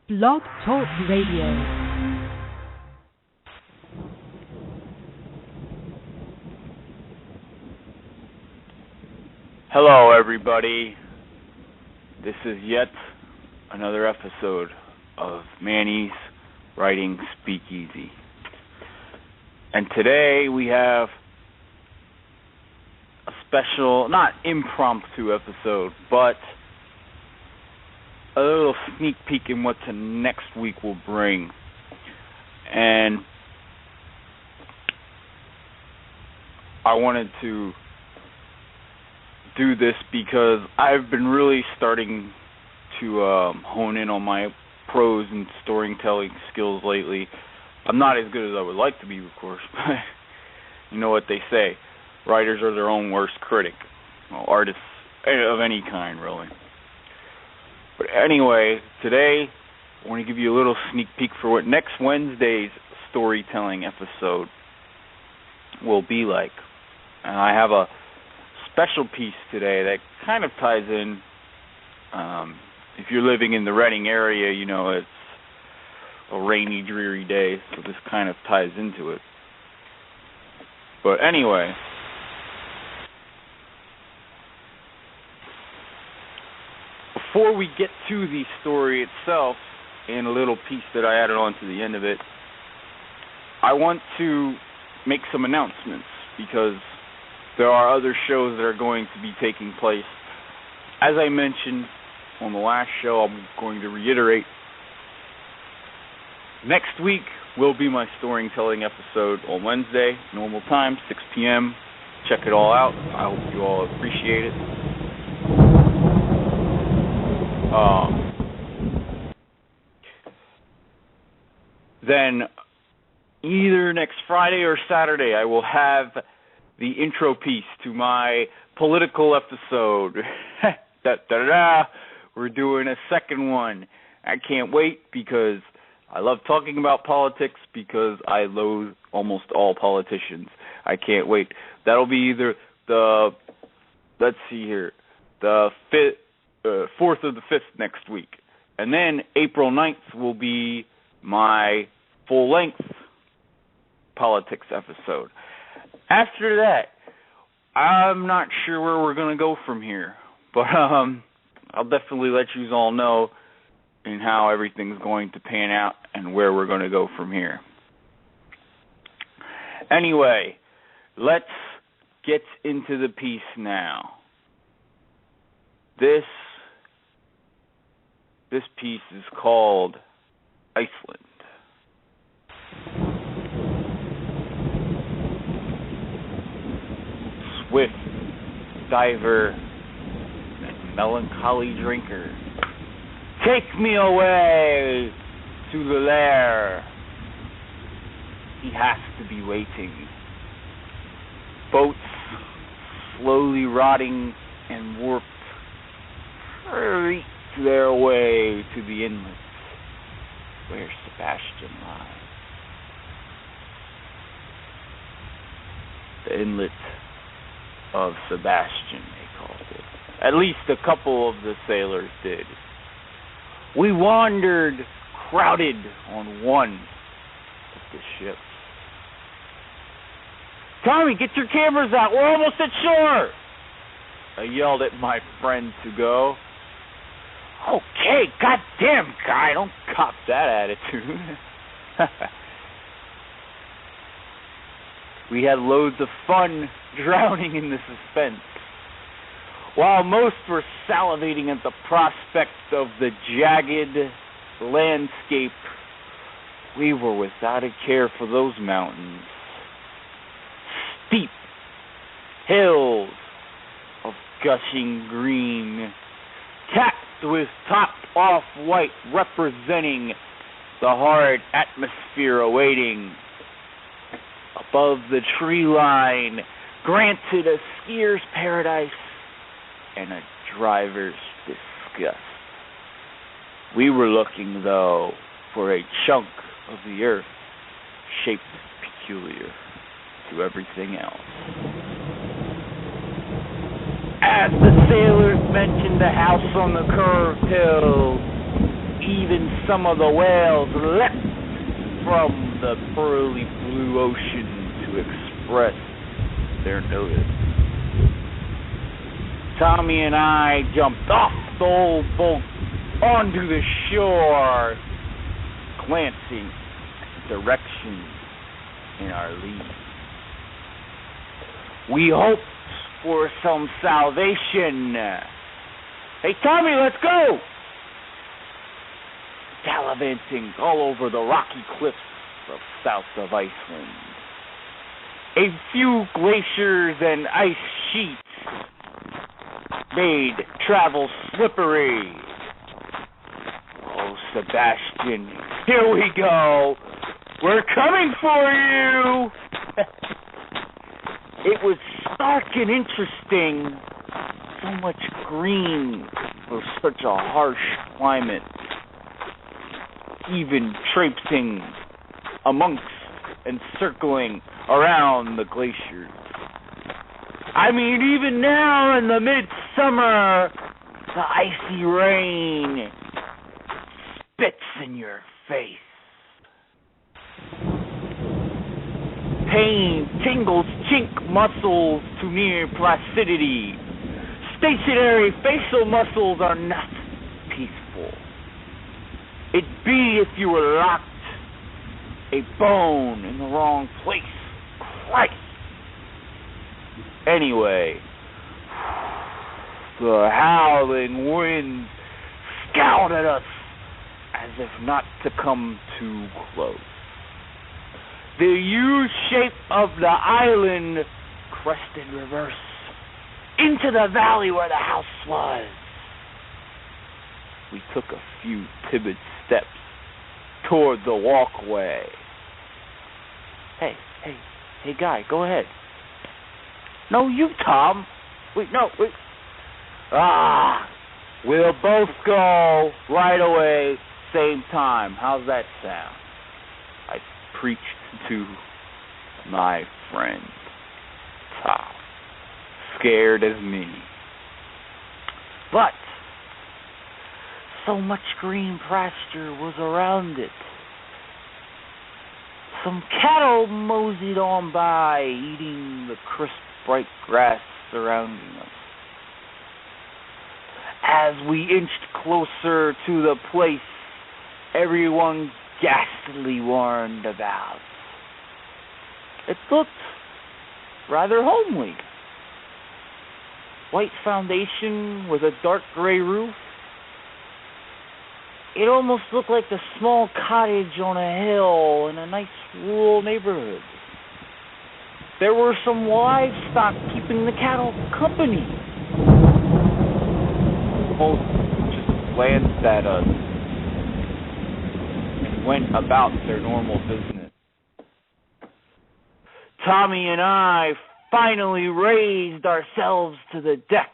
Blog Talk Radio. Hello, everybody. This is yet another episode of Manny's Writing Speakeasy. And today we have a special, not impromptu episode, but a little sneak peek in what next week will bring. And I wanted to do this because I've been really starting to hone in on my prose and storytelling skills lately. I'm not as good as I would like to be, of course, but you know what they say, writers are their own worst critic. Well, artists of any kind, really. But anyway, today I want to give you a little sneak peek for what next Wednesday's storytelling episode will be like. And I have a special piece today that kind of ties in. If you're living in the Reading area, you know it's a rainy, dreary day, so this kind of ties into it. But anyway, before we get to the story itself and a little piece that I added on to the end of it, I want to make some announcements because there are other shows that are going to be taking place. As I mentioned on the last show, I'm going to reiterate, next week will be my storytelling episode on Wednesday, normal time, 6 p.m. Check it all out. I hope you all appreciate it. Then either next Friday or Saturday, I will have the intro piece to my political episode. We're doing a second one. I can't wait because I love talking about politics because I loathe almost all politicians. I can't wait. That'll be either the 4th or the 5th next week. And then April 9th will be my full-length politics episode. After that, I'm not sure where we're going to go from here, but I'll definitely let you all know in how everything's going to pan out and where we're going to go from here. Anyway, let's get into the piece now. This piece is called Iceland. Swift diver and melancholy drinker, take me away to the lair. He has to be waiting. Boats slowly rotting and warped hurry their way to the inlet where Sebastian lies. The inlet of Sebastian, they called it. At least a couple of the sailors did. We wandered crowded on one of the ships. Tommy, get your cameras out. We're almost at shore. I yelled at my friend to go. Okay, goddamn guy, don't cop that attitude. We had loads of fun drowning in the suspense. While most were salivating at the prospect of the jagged landscape, we were without a care for those mountains. Steep hills of gushing green, capped with topped-off white representing the hard atmosphere awaiting. Above the tree line, granted a skier's paradise and a driver's disgust. We were looking, though, for a chunk of the earth shaped peculiar to everything else. As the sailors mentioned the house on the curved hill, even some of the whales leapt from the pearly blue ocean to express their notice. Tommy and I jumped off the old boat onto the shore, glancing at the direction in our lee. We hoped for some salvation. Hey, Tommy, let's go! Gallivanting all over the rocky cliffs of south of Iceland. A few glaciers and ice sheets made travel slippery. Oh, Sebastian, here we go. We're coming for you. It was stark and interesting. So much green for such a harsh climate. Even traipsing amongst and circling around the glaciers. I mean, even now in the midsummer, the icy rain spits in your face. Pain tingles chink muscles to near placidity. Stationary facial muscles are not peaceful. It'd be if you were locked a bone in the wrong place. Christ. Anyway, the howling winds scowled at us as if not to come too close. The U-shape of the island crested reverse into the valley where the house was. We took a few timid steps toward the walkway. Hey, guy, go ahead. No, you, Tom. Wait. We'll both go right away, same time. How's that sound? I preached to my friend Tom, scared as me. But so much green pasture was around it. Some cattle moseyed on by, eating the crisp, bright grass surrounding us. As we inched closer to the place everyone ghastly warned about, it looked rather homely. White foundation with a dark gray roof. It almost looked like a small cottage on a hill in a nice rural neighborhood. There were some livestock keeping the cattle company. Both just glanced at us and went about their normal business. Tommy and I finally raised ourselves to the deck.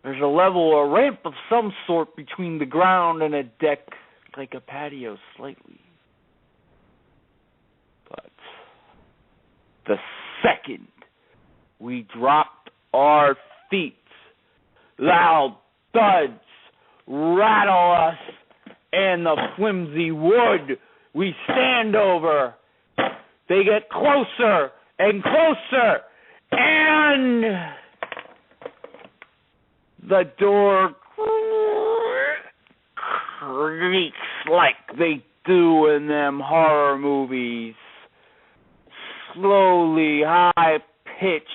There's a ramp of some sort between the ground and a deck, like a patio slightly. But the second we dropped our feet, loud thuds rattle us, and the flimsy wood we stand over, they get closer and closer, and the door creaks like they do in them horror movies, slowly high-pitched,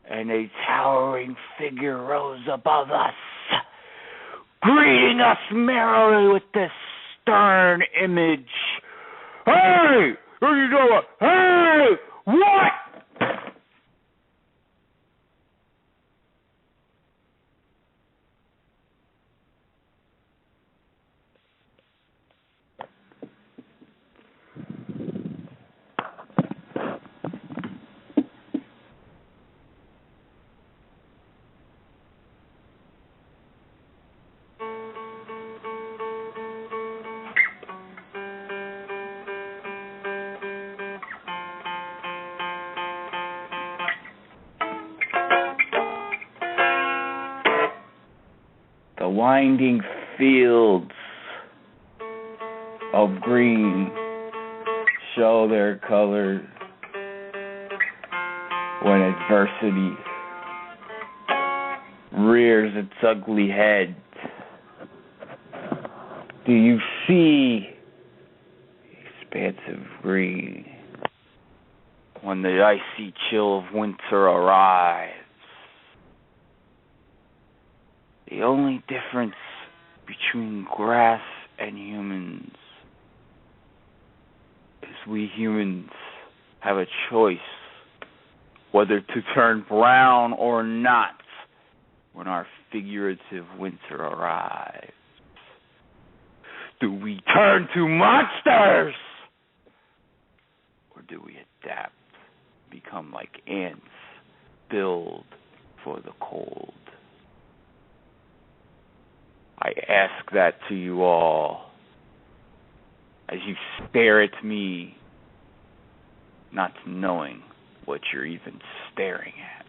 and a towering figure rose above us, greeting us merrily with this stern image. Hey! What are you doing? Hey! What? winding fields of green show their colors when adversity rears its ugly head. Do you see expansive green when the icy chill of winter arrives? The only difference between grass and humans is we humans have a choice whether to turn brown or not when our figurative winter arrives. Do we turn to monsters? Or do we adapt, become like ants, build for the cold? I ask that to you all as you stare at me, not knowing what you're even staring at.